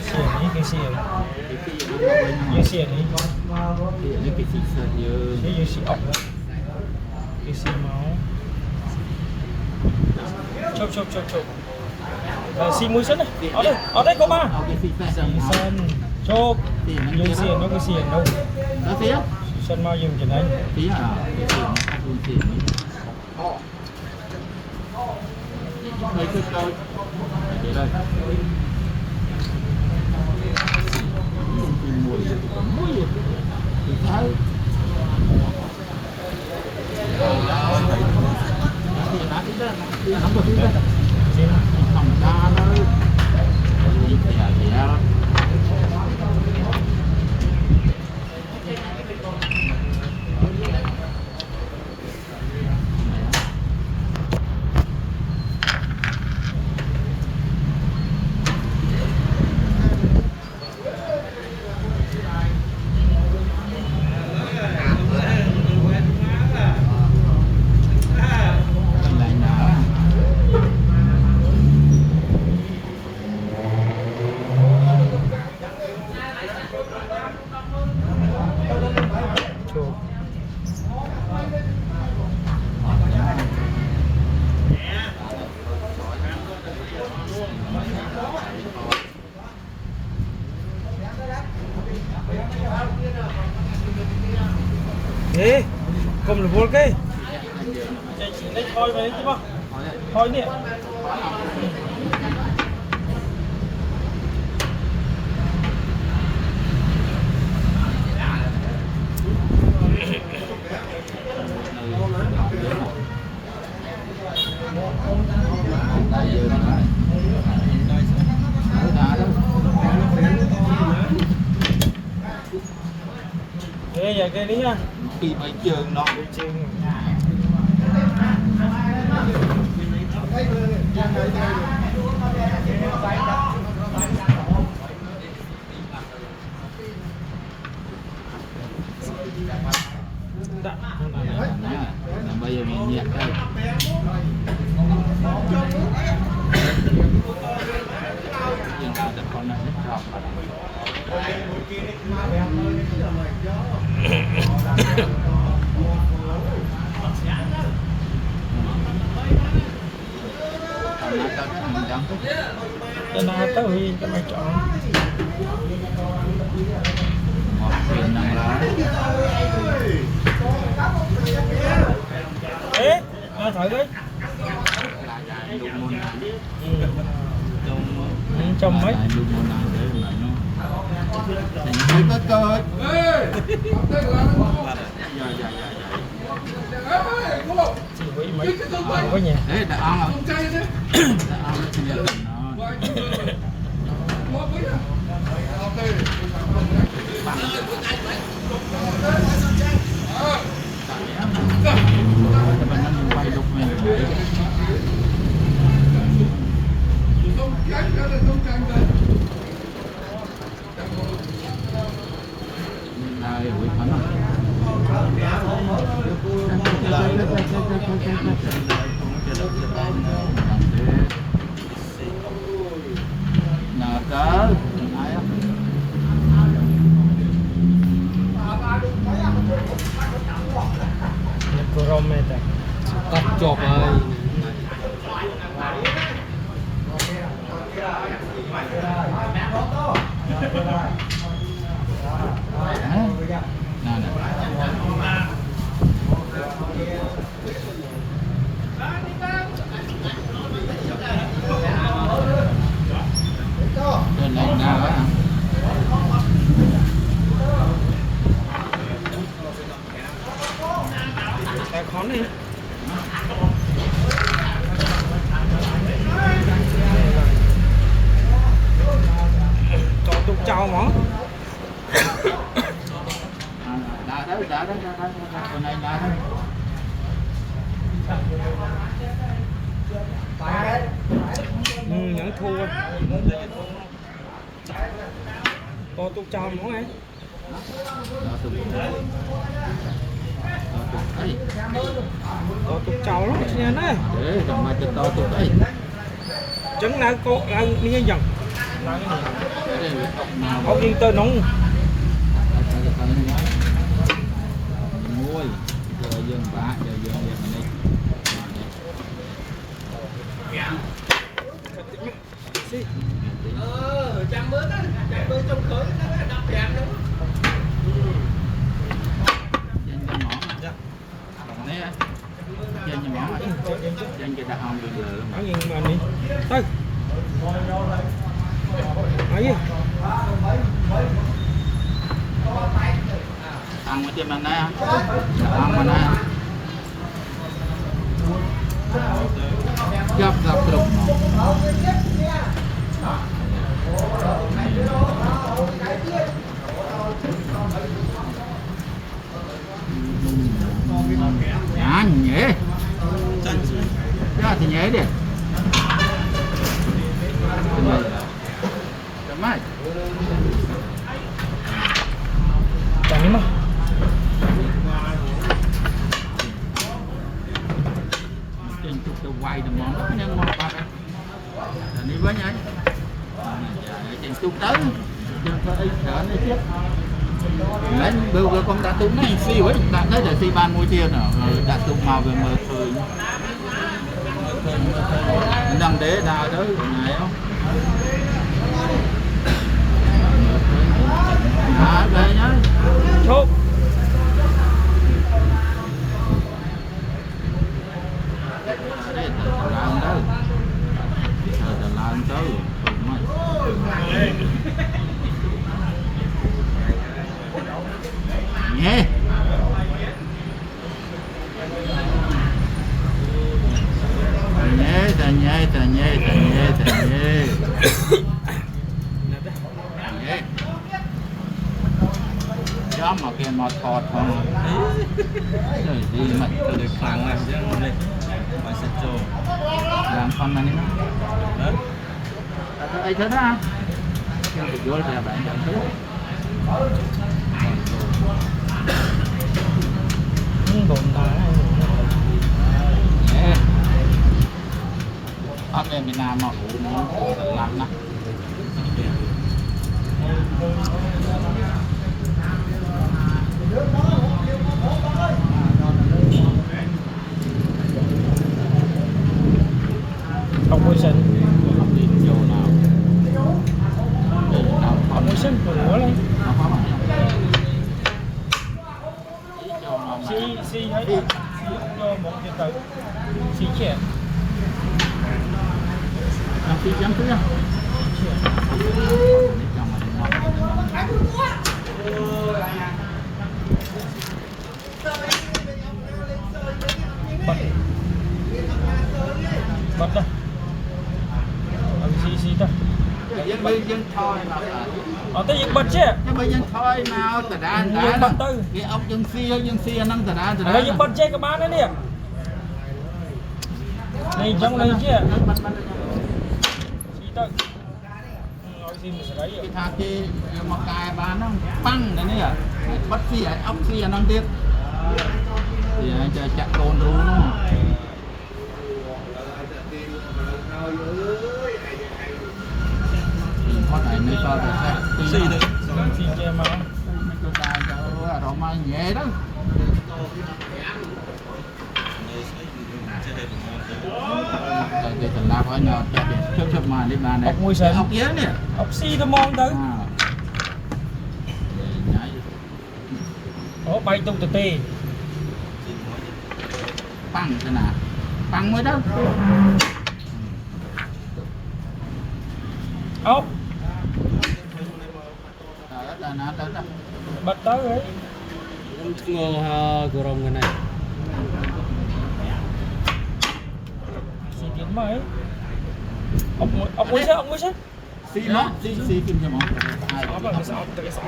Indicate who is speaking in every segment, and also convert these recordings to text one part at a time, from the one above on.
Speaker 1: xiên ní cái xiên cái xiên ní
Speaker 2: cái xịt sợi như
Speaker 1: cái xiên ọc cái xiên máu chụp xin mũi sân này ở đây có ba sân chụp dùng xiên nó cái xiên đâu
Speaker 2: nó phía
Speaker 1: sân mau dùng trên đấy
Speaker 2: phía à cái xiên dùng xiên hơi cứ coi để đây mùi thì thấy nóng bực đấy thằng ta nó thì
Speaker 1: Ê, cầm là vô cái chị lấy thôi về chứ không? Thôi nè Ê, giờ cái đi nha
Speaker 2: khi mấy trường nó bây giờ mình nhẹ đây nhưng nào tập con này rất rộng
Speaker 1: Tên nào tới Huy cho mày chọn
Speaker 2: một tiền năng lá
Speaker 1: ê thử đi trong mấy
Speaker 2: có cơ
Speaker 1: chỉ với mấy có nhà
Speaker 2: đấy đã ăn không đã ăn đây quý khán nhà cớ ai á
Speaker 1: Necrometer
Speaker 2: tắt chọc ơi lên này nào á
Speaker 1: tài khoản đi cho tục chào món
Speaker 2: đã đấy con này đã
Speaker 1: nhẫn thua cho tục chào món này to tục chào lắm nha nè
Speaker 2: để cầm mai cho to tục ấy
Speaker 1: trứng nào cô ăn đi dần Nói cái gì?
Speaker 2: Cái này là ốc nào
Speaker 1: Ốc yên tơ nóng.
Speaker 2: muối giờ dân bả giờ dân mình đi
Speaker 3: trăm bữa đó, trăm bữa trong khởi nó đập đẹp đúng không?
Speaker 2: dân cho mỏ còn đấy dân cho mỏ dân cho đặt hồng được lựa
Speaker 1: Nói gì mà đi. Thôi. Nói gì?
Speaker 2: ăn ở trên mình đây ăn mình đây gấp gấp trục nhá nhẹ ra thì nhẹ đi cảm ơn
Speaker 1: Chẳng đi mà.
Speaker 2: trên chụp cho quay được món nó nhân món ba cái đi với nhau trên chụp tới chụp tới đỡ nó chết lấy bưu cái con đã tụng này xì ấy đã thấy là xì ban môi tiền rồi đã tụng màu về mờ khơi đằng đế đào tới này không về nhá
Speaker 1: Chốt.
Speaker 2: đây là làm đâu là làm tới nhé ta nhé cho mà kia mà thọt không rồi đi mà
Speaker 4: Tôi được kháng làm chứ không đây mà sẽ cho
Speaker 2: làm con này nó ấy thế đó nhưng mà vô là bạn nhận thứ
Speaker 1: Đồn đá.
Speaker 2: ở bên Việt Nam mà làm nè
Speaker 1: Ông môi sinh.
Speaker 2: đi vô nào
Speaker 1: Ông môi sinh của nó lên.
Speaker 2: nó có mà
Speaker 1: Si thấy. Si cho một cái tử. Si trẻ.
Speaker 2: làm gì chẳng thứ đâu
Speaker 1: Bật. Bật đây. Ông si ta.
Speaker 2: dân bây dân thôi mà
Speaker 1: Ở tới việc bật chứ.
Speaker 2: chứ bây dân thôi mà tờ đá
Speaker 1: Dân bật tư.
Speaker 2: cái ông dân xia năng tờ đá
Speaker 1: Ở đây việc bật chơi các bạn đấy nè. Này trong đây chứ. Si ta. Nói gì mà sẽ đấy
Speaker 2: cái thằng kia mà cài bán nó băng này nè bắt xia ốc xia năng tiếp thì cho chặt con rú nó có này mới cho được xe
Speaker 4: xì được
Speaker 1: Si chơi mà.
Speaker 2: mấy cái tay cho rồi mà nhẹ đó cái thằng lao phải nhờ chớp mà đi bàn này
Speaker 1: Ốc môi sơn.
Speaker 2: ốc dế nè
Speaker 1: Ốc si tôi mong tới. Ủa bay tung từ tê.
Speaker 2: Băng thế nào băng mới đâu
Speaker 1: Ốc.
Speaker 2: là nó tới đâu
Speaker 1: Bật tới đấy.
Speaker 4: ngô của rồng người này
Speaker 1: Si tiến mấy. Ốc môi sơn.
Speaker 2: xi nó xi kim cho món
Speaker 1: Ốc là cái sọp.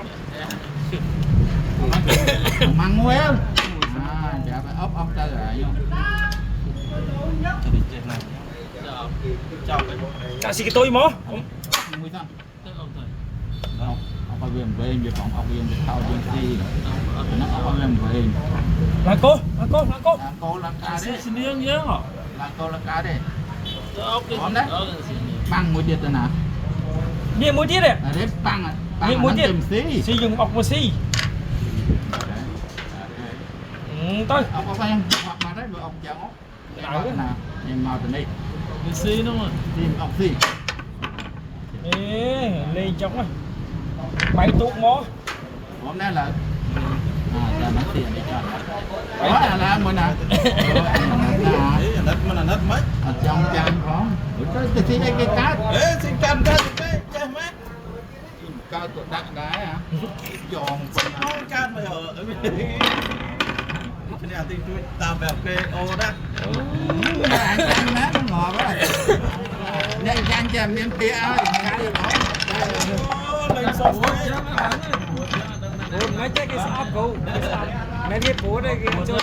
Speaker 2: măng muối không dạ phải ốc ra rồi không
Speaker 4: cho đi trên này chào cái
Speaker 1: Cả si cái tôi mó.
Speaker 2: muối sao không ốc viêm về về phòng ốc viêm thao viêm xi nó ốc viêm về
Speaker 1: Là cô.
Speaker 2: cô là cá đấy
Speaker 4: xin đi nhớ hả
Speaker 2: là cô là cá đấy
Speaker 4: ok
Speaker 2: băng muối điện nào
Speaker 1: Nghe mũi tiết đấy.
Speaker 2: Đấy tăng à.
Speaker 1: Nghe mũi tiết.
Speaker 2: xí.
Speaker 1: Xí dùng ọc một xí. Tôi.
Speaker 2: Ọc ọc anh, ọc mà đấy, ọc chảo ọc.
Speaker 1: Nào cái
Speaker 2: nào, em mau từ đây.
Speaker 4: Cái xí đúng không?
Speaker 2: Tìm ọc xí.
Speaker 1: Ê, lên trong rồi. Máy tụt mó.
Speaker 2: Hôm nay là cho nó tiền để cho nó. Đó là mình à.
Speaker 4: Đấy, đất mà là đất mấy?
Speaker 2: Ở trong chăn có. Tôi xin cái cát.
Speaker 4: Ê, xin cầm ra thì cái chơi mấy?
Speaker 2: Cao tụi đặt đá hả? Giòn phần nào.
Speaker 4: Không can mày ở cái này thì tôi tao bèo kê ô đó.
Speaker 2: Anh ăn má nó ngọt quá. Đây ăn cho miếng tía ơi.
Speaker 4: Lên sông đấy.
Speaker 1: Mấy cái sao cậu? Mấy cái bố đây cái chỗ.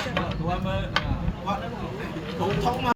Speaker 4: Thủ thông mà.